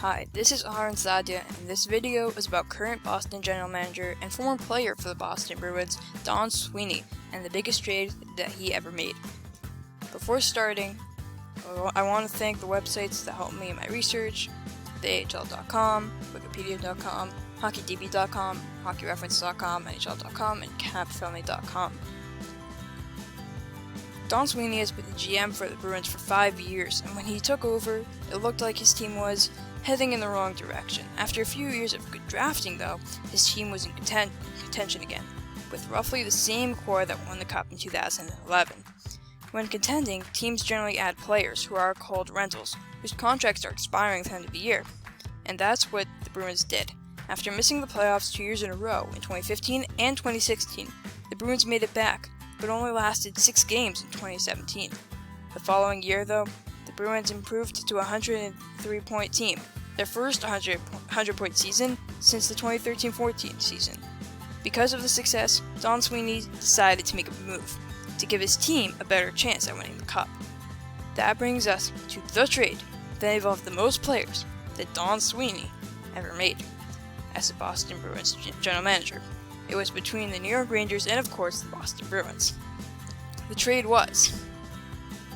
Hi, this is Aaron Sadia, and this video is about current Boston general manager and former player for the Boston Bruins, Don Sweeney, and the biggest trade that he ever made. Before starting, I want to thank the websites that helped me in my research: theAHL.com, Wikipedia.com, HockeyDB.com, HockeyReference.com, NHL.com, and CapFriendly.com. Don Sweeney has been the GM for the Bruins for 5 years, and when he took over, it looked like his team was heading in the wrong direction. After a few years of good drafting, though, his team was in contention again, with roughly the same core that won the Cup in 2011. When contending, teams generally add players who are called rentals, whose contracts are expiring at the end of the year. And that's what the Bruins did. After missing the playoffs 2 years in a row, in 2015 and 2016, the Bruins made it back, but only lasted 6 games in 2017. The following year, though, the Bruins improved to a 103-point team, their first 100-point season since the 2013-14 season. Because of the success, Don Sweeney decided to make a move to give his team a better chance at winning the Cup. That brings us to the trade that involved the most players that Don Sweeney ever made as the Boston Bruins general manager. It was between the New York Rangers and, of course, the Boston Bruins. The trade was: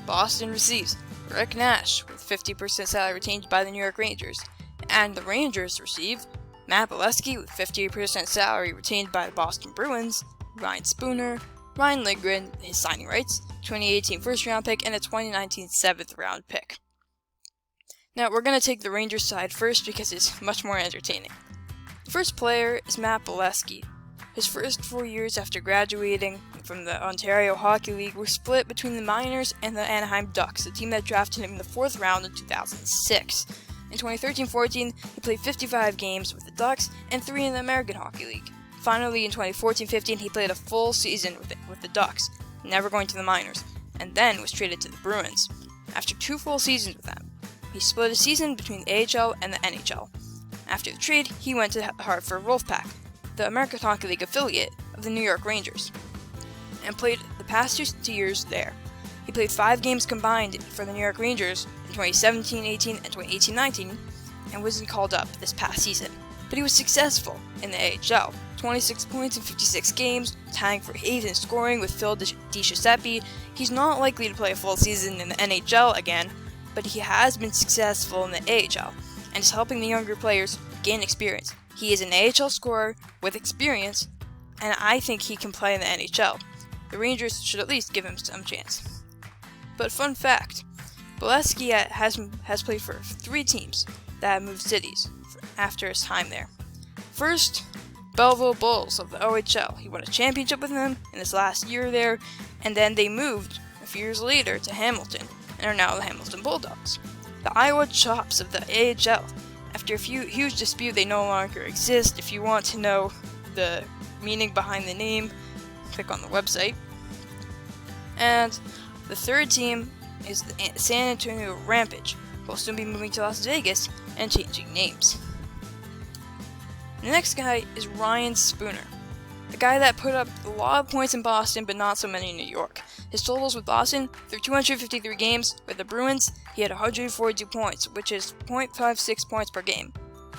Boston receives Rick Nash with 50% salary retained by the New York Rangers, and the Rangers receive Matt Bolesky with 50% salary retained by the Boston Bruins, Ryan Spooner, Ryan Lindgren, his signing rights, 2018 first-round pick, and a 2019 7th-round pick. Now, we're going to take the Rangers side first because it's much more entertaining. The first player is Matt Bolesky. His first 4 years after graduating from the Ontario Hockey League were split between the Miners and the Anaheim Ducks, the team that drafted him in the 4th round in 2006. In 2013-14, he played 55 games with the Ducks and 3 in the American Hockey League. Finally, in 2014-15, he played a full season with the Ducks, never going to the Miners, and then was traded to the Bruins. After 2 full seasons with them, he split a season between the AHL and the NHL. After the trade, he went to Hartford Wolfpack, the American Hockey League affiliate of the New York Rangers, and played the past 2 years there. He played 5 games combined for the New York Rangers in 2017-18 and 2018-19, and wasn't called up this past season. But he was successful in the AHL, 26 points in 56 games, tying for 8th in scoring with Phil DiGiuseppe. He's not likely to play a full season in the NHL again, but he has been successful in the AHL, and is helping the younger players gain experience. He is an AHL scorer with experience, and I think he can play in the NHL. The Rangers should at least give him some chance. But fun fact, Bolesky has played for 3 teams that have moved cities after his time there. First, Belleville Bulls of the OHL. He won a championship with them in his last year there, and then they moved a few years later to Hamilton, and are now the Hamilton Bulldogs. The Iowa Chops of the AHL. After a huge dispute, they no longer exist. If you want to know the meaning behind the name, click on the website. And the third team is the San Antonio Rampage, who will soon be moving to Las Vegas and changing names. The next guy is Ryan Spooner, the guy that put up a lot of points in Boston but not so many in New York. His totals with Boston, through 253 games, with the Bruins, he had 142 points, which is 0.56 points per game.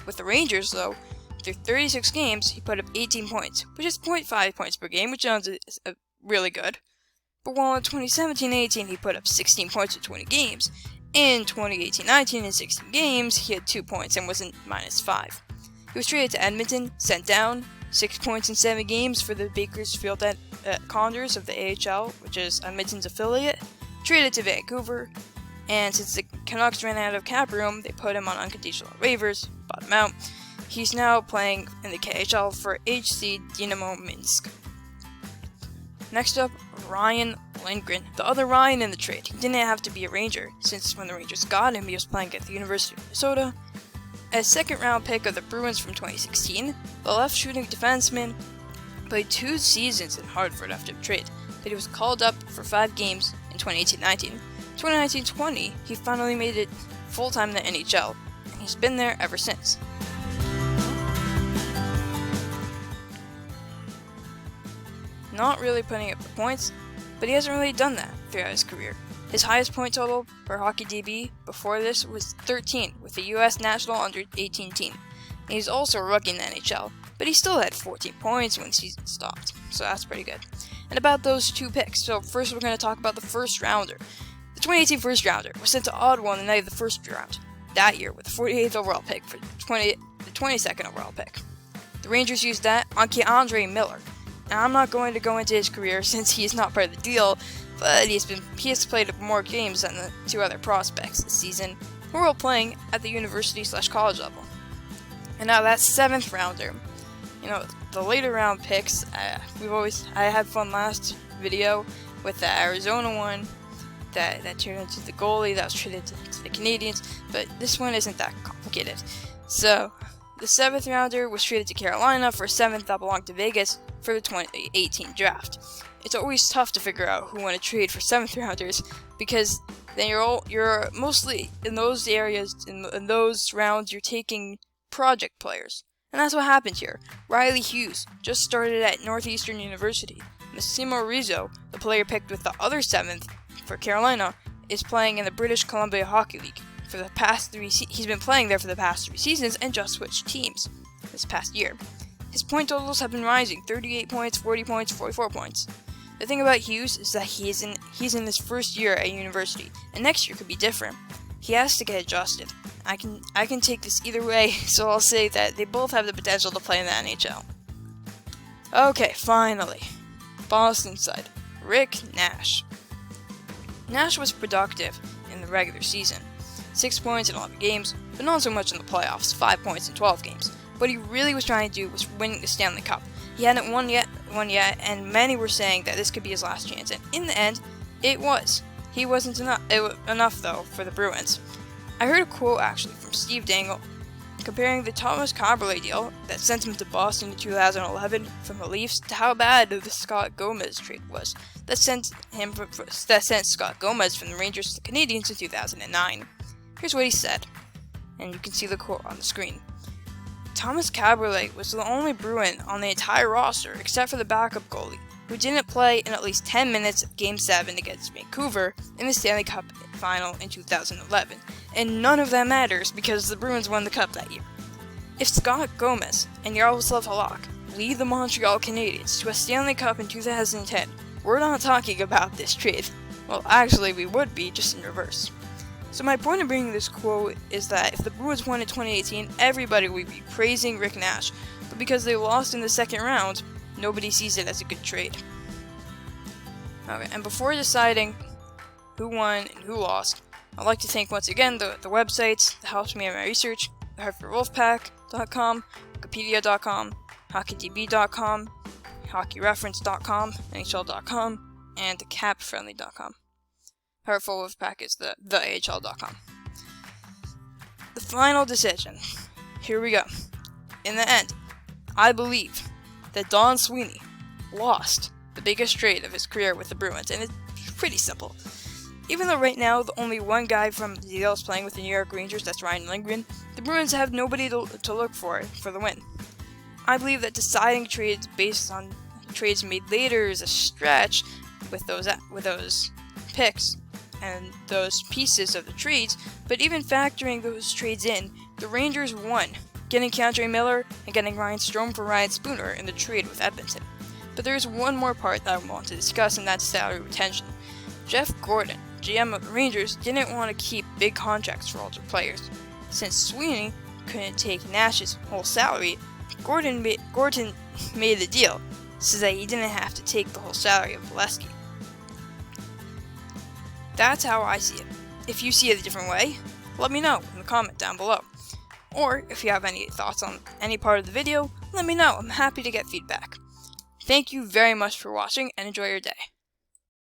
With the Rangers, though, through 36 games, he put up 18 points, which is 0.5 points per game, which sounds really good. But while in 2017-18, he put up 16 points in 20 games, in 2018-19, in 16 games, he had 2 points and was in -5. He was traded to Edmonton, sent down 6 points in 7 games for the Bakersfield Condors of the AHL, which is Edmonton's affiliate, traded to Vancouver, and since the Canucks ran out of cap room, they put him on unconditional waivers, bought him out. He's now playing in the KHL for HC Dynamo Minsk. Next up, Ryan Lindgren, the other Ryan in the trade. He didn't have to be a Ranger, since when the Rangers got him, he was playing at the University of Minnesota. A 2nd-round pick of the Bruins from 2016, the left-shooting defenseman played 2 seasons in Hartford after the trade, but he was called up for 5 games in 2018-19. 2019-20, he finally made it full-time in the NHL, and he's been there ever since. Not really putting up the points, but he hasn't really done that throughout his career. His highest point total for hockey DB before this was 13 with the U.S. national under-18 team. And he's also a rookie in the NHL, but he still had 14 points when the season stopped, so that's pretty good. And about those two picks, so first we're going to talk about the first rounder. The 2018 first rounder was sent to Ottawa on the night of the first round that year with the 48th overall pick for the 22nd overall pick. The Rangers used that on Andre Miller. And I'm not going to go into his career since he is not part of the deal, but he has played more games than the two other prospects this season who are all playing at the university/college level. And now that 7th rounder, the later round picks, I had fun last video with the Arizona one that turned into the goalie that was traded to the Canadians, but this one isn't that complicated. So the 7th rounder was traded to Carolina for 7th that belonged to Vegas for the 2018 draft. It's always tough to figure out who want to trade for 7th rounders because then you're mostly in those areas in those rounds you're taking project players. And that's what happened here. Riley Hughes just started at Northeastern University. Massimo Rizzo, the player picked with the other 7th for Carolina, is playing in the British Columbia Hockey League. For the past 3 he's been playing there for the past 3 seasons and just switched teams this past year. His point totals have been rising: 38 points, 40 points, 44 points. The thing about Hughes is that he's in his first year at university, and next year could be different. He has to get adjusted. I can take this either way, so I'll say that they both have the potential to play in the NHL. Okay, finally, Boston side, Rick Nash. Nash was productive in the regular season, 6 points in 11 games, but not so much in the playoffs, 5 points in 12 games. What he really was trying to do was win the Stanley Cup. He hadn't won yet, and many were saying that this could be his last chance, and in the end, it was. He wasn't enough though for the Bruins. I heard a quote actually from Steve Dangle comparing the Thomas Kaberle deal that sent him to Boston in 2011 from the Leafs to how bad the Scott Gomez trade was that sent Scott Gomez from the Rangers to the Canadians in 2009. Here's what he said, and you can see the quote on the screen. Thomas Kaberle was the only Bruin on the entire roster except for the backup goalie, who didn't play in at least 10 minutes of Game 7 against Vancouver in the Stanley Cup final in 2011, and none of that matters because the Bruins won the Cup that year. If Scott Gomez and Yaroslav Halak lead the Montreal Canadiens to a Stanley Cup in 2010, we're not talking about this trade. Well, actually we would be, just in reverse. So my point in bringing this quote is that if the Bruins won in 2018, everybody would be praising Rick Nash, but because they lost in the second round, nobody sees it as a good trade. Okay, and before deciding who won and who lost, I'd like to thank once again the websites that helped me in my research: the HartfordWolfpack.com, Wikipedia.com, HockeyDB.com, HockeyReference.com, NHL.com, and CapFriendly.com. Hartford Wolfpack is the AHL.com. The final decision. Here we go. In the end, I believe that Don Sweeney lost the biggest trade of his career with the Bruins, and it's pretty simple. Even though right now the only one guy from the deal is playing with the New York Rangers, that's Ryan Lindgren, the Bruins have nobody to look for the win. I believe that deciding trades based on trades made later is a stretch with those picks and those pieces of the trades, but even factoring those trades in, the Rangers won, getting Andre Miller and getting Ryan Strome for Ryan Spooner in the trade with Edmonton. But there's one more part that I want to discuss, and that's salary retention. Jeff Gordon, GM of the Rangers, didn't want to keep big contracts for older players. Since Sweeney couldn't take Nash's whole salary, Gordon made the deal so that he didn't have to take the whole salary of Bolesky. That's how I see it. If you see it a different way, let me know in the comment down below. Or if you have any thoughts on any part of the video, let me know. I'm happy to get feedback. Thank you very much for watching and enjoy your day.